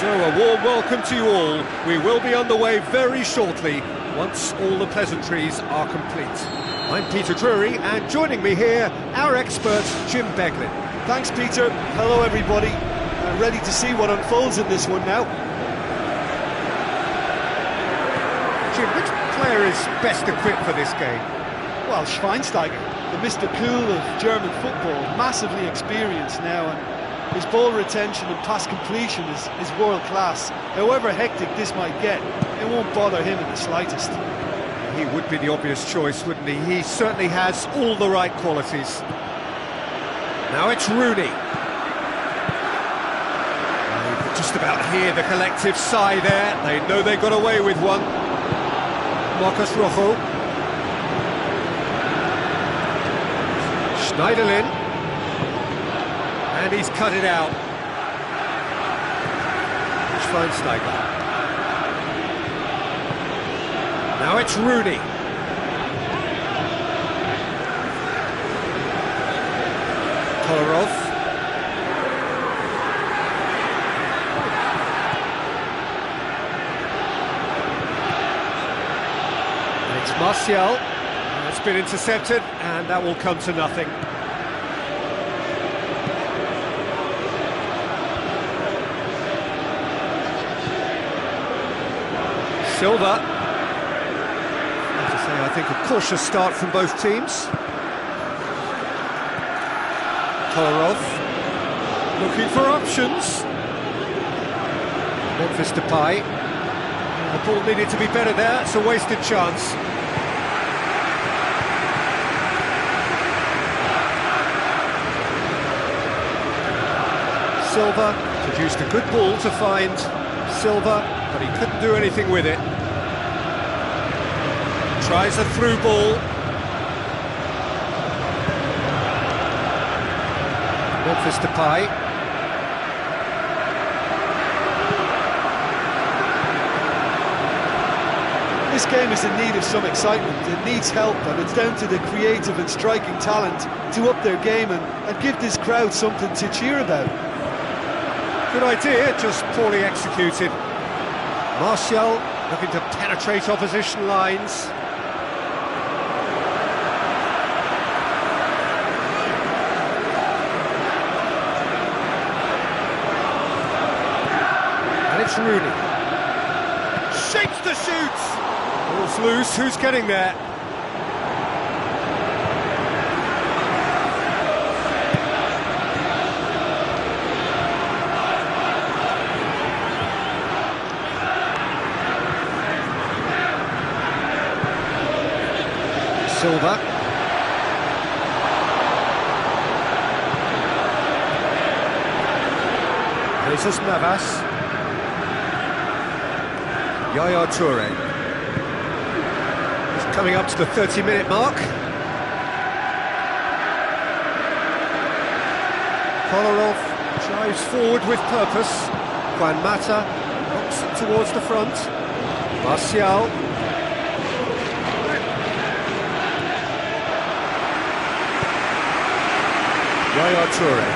So a warm welcome to you all. We will be underway very shortly, once all the pleasantries are complete. I'm Peter Drury, and joining me here, our expert, Jim Beglin. Thanks, Peter. Hello, everybody. Ready to see what unfolds in this one now. Jim, which player is best equipped for this game? Well, Schweinsteiger, the Mr. Cool of German football, massively experienced now, and his ball retention and pass completion is world class. However hectic this might get, it won't bother him in the slightest. He would be the obvious choice, wouldn't he? He certainly has all the right qualities. Now it's Rooney. You can just about hear the collective sigh there. They know they got away with one. Marcus Rojo. Schneiderlin. And he's cut it out. Schweinsteiger. Now it's Rooney. Kolarov. And it's Martial. That's been intercepted, and that will come to nothing. Silva. As I say, I think a cautious start from both teams. Kolarov looking for options. Memphis Depay. The ball needed to be better there. It's a wasted chance. Silva produced a good ball to find Silva, but he couldn't do anything with it. Tries a through ball. Memphis Depay. This game is in need of some excitement. It needs help, and it's down to the creative and striking talent to up their game and give this crowd something to cheer about. Good idea, just poorly executed. Martial looking to penetrate opposition lines. And it's Rooney. Shapes to shoot! Ball's loose, who's getting there? Silva. Jesus Navas. Yaya Toure. He's coming up to the 30-minute mark. Kolarov drives forward with purpose. Juan Mata knocks it towards the front. Martial. Yaya Toure.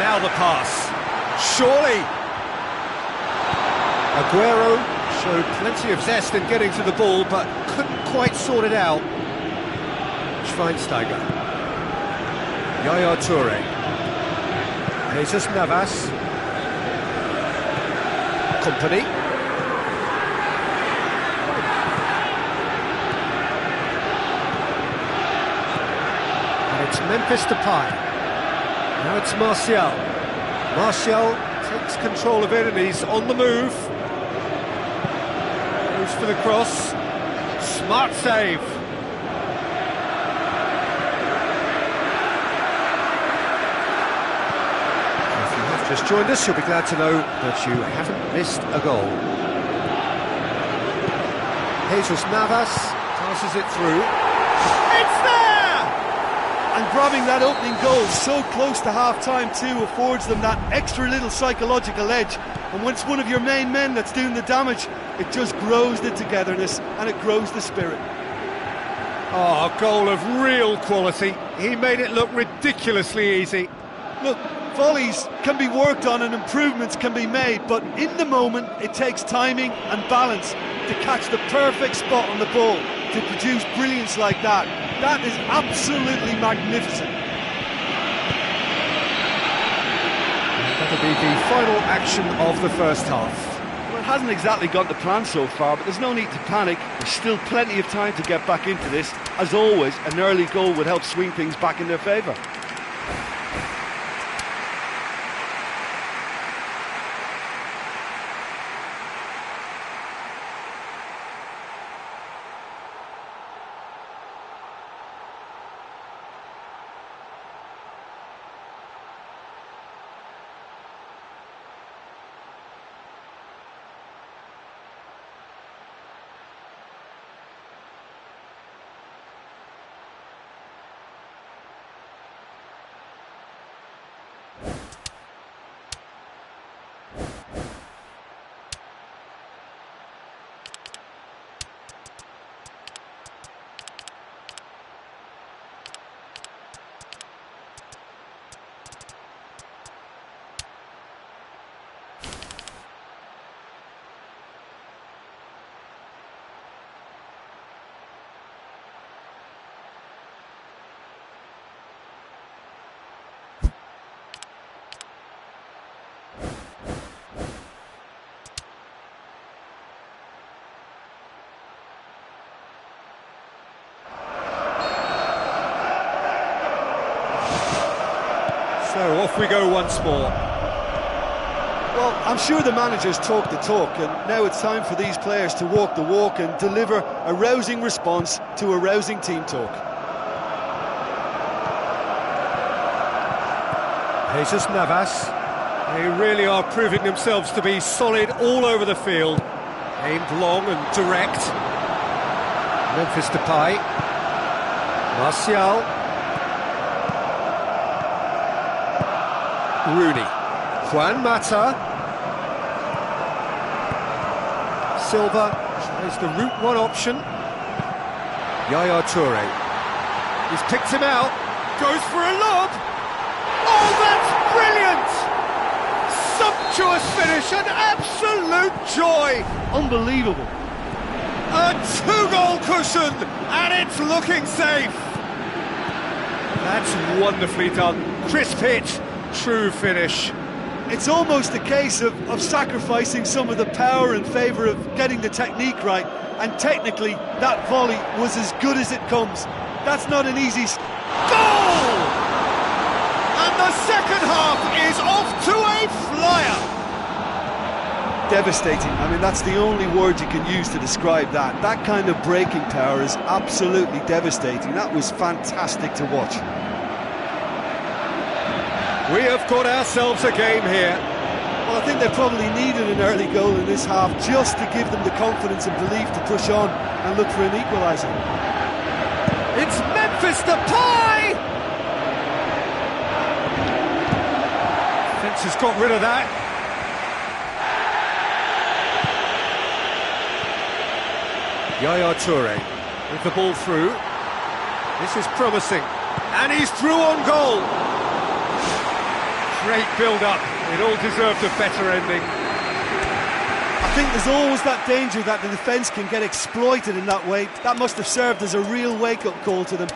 Now the pass. Surely! Aguero showed plenty of zest in getting to the ball, but couldn't quite sort it out. Schweinsteiger. Yaya Toure. Jesus Navas. Company. It's Memphis Depay. Now it's Martial. Martial takes control of it and he's on the move. Goes for the cross. Smart save. If you have just joined us, you'll be glad to know that you haven't missed a goal. Jesus Navas passes it through. It's there! And grabbing that opening goal so close to half-time too affords them that extra little psychological edge. And when it's one of your main men that's doing the damage, it just grows the togetherness and it grows the spirit. Oh, a goal of real quality. He made it look ridiculously easy. Look, volleys can be worked on and improvements can be made, but in the moment it takes timing and balance to catch the perfect spot on the ball to produce brilliance like that. That is absolutely magnificent. That'll be the final action of the first half. Well, it hasn't exactly gone to plan so far, but there's no need to panic. There's still plenty of time to get back into this. As always, an early goal would help swing things back in their favour. So off we go once more. Well, I'm sure the managers talk the talk, and now it's time for these players to walk the walk and deliver a rousing response to a rousing team talk. Jesus Navas. They really are proving themselves to be solid all over the field. Aimed long and direct. Memphis Depay. Martial. Rooney. Juan Mata. Silva is the route one option. Yaya Toure. He's picked him out. Goes for a lob. Oh, that's brilliant! Sumptuous finish, an absolute joy! Unbelievable. A two-goal cushion, and it's looking safe. That's wonderfully done. Crisp hit, true finish. It's almost a case of sacrificing some of the power in favour of getting the technique right, and technically that volley was as good as it comes. That's not an easy goal! And the second half is off to a flyer. Devastating. I mean, that's the only word you can use to describe that. That kind of breaking power is absolutely devastating. That was fantastic to watch. We have got ourselves a game here. Well, I think they probably needed an early goal in this half just to give them the confidence and belief to push on and look for an equaliser. It's Memphis Depay! Fence has got rid of that. Yaya Toure with the ball through. This is promising. And he's through on goal. Great build-up. It all deserved a better ending. I think there's always that danger that the defence can get exploited in that way. That must have served as a real wake-up call to them.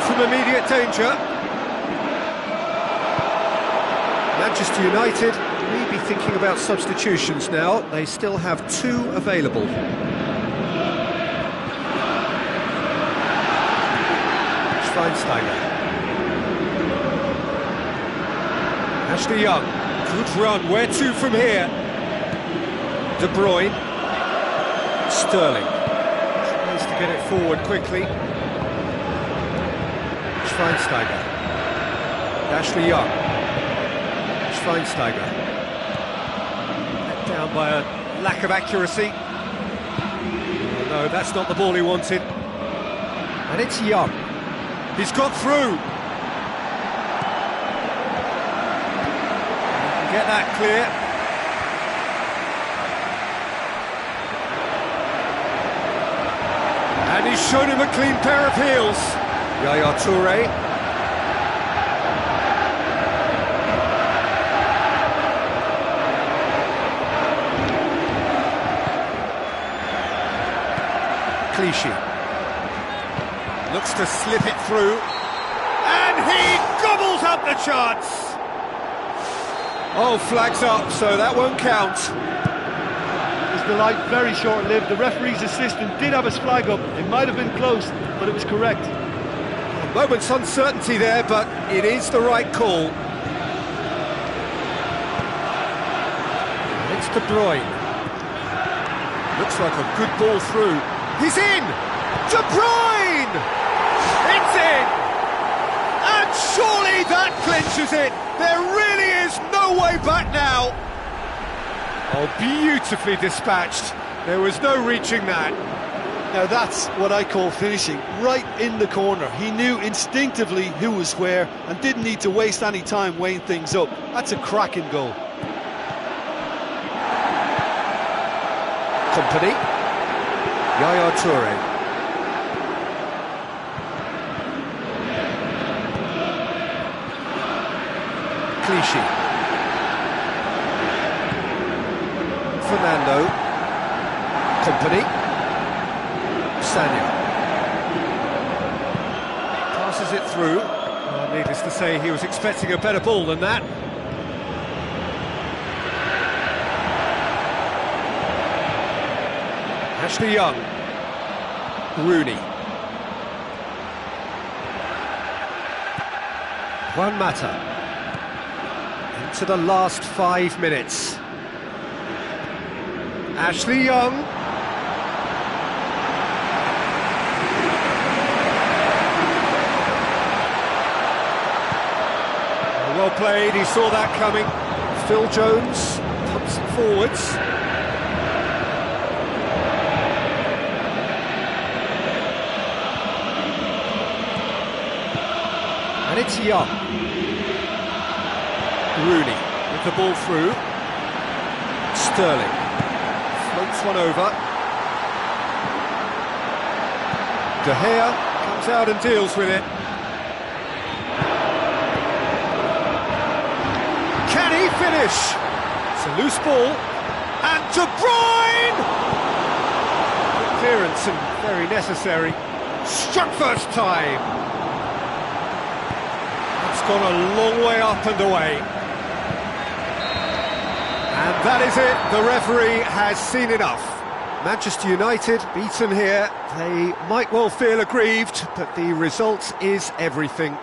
From immediate danger. Manchester United may be thinking about substitutions now. They still have two available. Schweinsteiger. Ashley Young. Good run. Where to from here? De Bruyne. Sterling. Tries to get it forward quickly. Schweinsteiger. Ashley Young. Schweinsteiger. Let down by a lack of accuracy. Oh, no, that's not the ball he wanted. And it's Young. He's got through. Get that clear. And he's shown him a clean pair of heels. Yaya Toure. Clichy. Looks to slip it through. And he gobbles up the chance. Oh, flags up, so that won't count. His delight very short-lived. The referee's assistant did have his flag up. It might have been close, but it was correct. A moment's uncertainty there, but it is the right call. It's De Bruyne. Looks like a good ball through. He's in! De Bruyne! It's in! And surely that clinches it! There really is no way back now! Oh, beautifully dispatched. There was no reaching that. Now that's what I call finishing, right in the corner. He knew instinctively who was where and didn't need to waste any time weighing things up. That's a cracking goal. Company. Yaya Toure. Clichy. Fernando. Company. Sanya. Passes it through. Oh, needless to say, he was expecting a better ball than that. Ashley Young. Rooney. Juan Mata. Into the last 5 minutes. Ashley Young. Well played, he saw that coming. Phil Jones pumps it forwards. And it's Young. Rooney with the ball through. Sterling floats one over. De Gea comes out and deals with it. Can he finish? It's a loose ball. And De Bruyne! Good clearance and very necessary. Struck first time. It's gone a long way up and away. And that is it. The referee has seen enough. Manchester United beaten here. They might well feel aggrieved, but the result is everything.